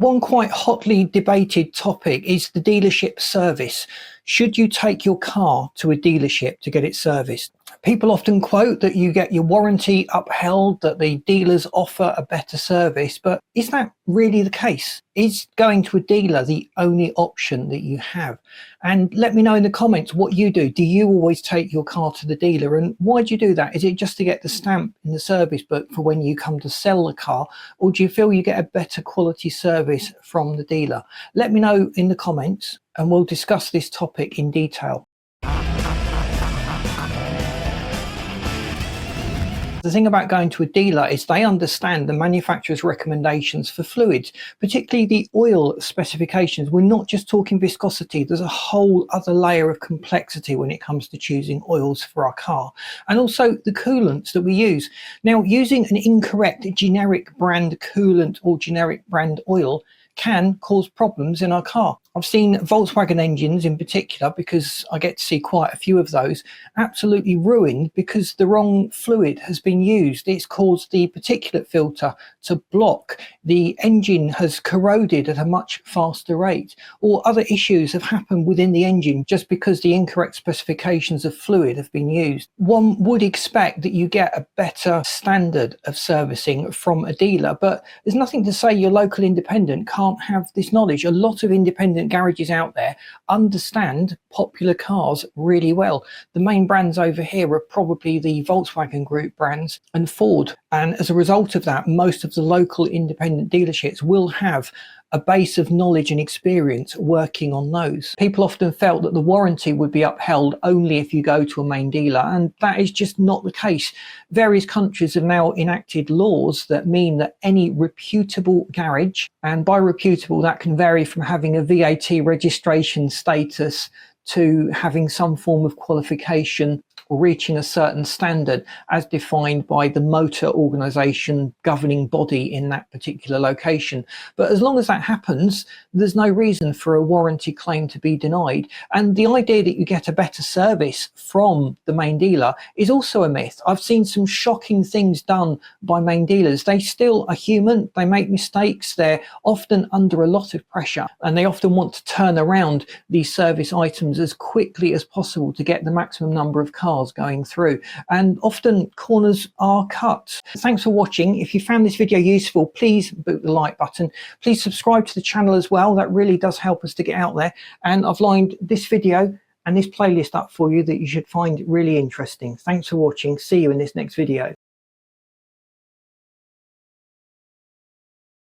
One quite hotly debated topic is the dealership service. Should you take your car to a dealership to get it serviced? People often quote that you get your warranty upheld, that the dealers offer a better service, but is that really the case? Is going to a dealer the only option that you have? And let me know in the comments what you do. Do you always take your car to the dealer, and why do you do that? Is it just to get the stamp in the service book for when you come to sell the car, or do you feel you get a better quality service from the dealer? Let me know in the comments and we'll discuss this topic in detail. The thing about going to a dealer is they understand the manufacturer's recommendations for fluids, particularly the oil specifications. We're not just talking viscosity, there's a whole other layer of complexity when it comes to choosing oils for our car. And also the coolants that we use. Now, using an incorrect generic brand coolant or generic brand oil can cause problems in our car. I've seen Volkswagen engines in particular, because I get to see quite a few of those, absolutely ruined because the wrong fluid has been used. It's caused the particulate filter to block. The engine has corroded at a much faster rate, or other issues have happened within the engine just because the incorrect specifications of fluid have been used. One would expect that you get a better standard of servicing from a dealer, but there's nothing to say your local independent can't have this knowledge. A lot of independent garages out there understand popular cars really well. The main brands over here are probably the Volkswagen Group brands and Ford, and as a result of that, most of the local independent dealerships will have a base of knowledge and experience working on those. People often felt that the warranty would be upheld only if you go to a main dealer, and that is just not the case. Various countries have now enacted laws that mean that any reputable garage, and by reputable that can vary from having a VAT registration status to having some form of qualification or reaching a certain standard as defined by the motor organisation governing body in that particular location. But as long as that happens, there's no reason for a warranty claim to be denied. And the idea that you get a better service from the main dealer is also a myth. I've seen some shocking things done by main dealers. They still are human, they make mistakes, they're often under a lot of pressure, and they often want to turn around these service items as quickly as possible to get the maximum number of cars going through, and often corners are cut. Thanks for watching. If you found this video useful, please boot the like button. Please subscribe to the channel as well. That really does help us to get out there. And I've lined this video and this playlist up for you that you should find really interesting. Thanks for watching. See you in this next video.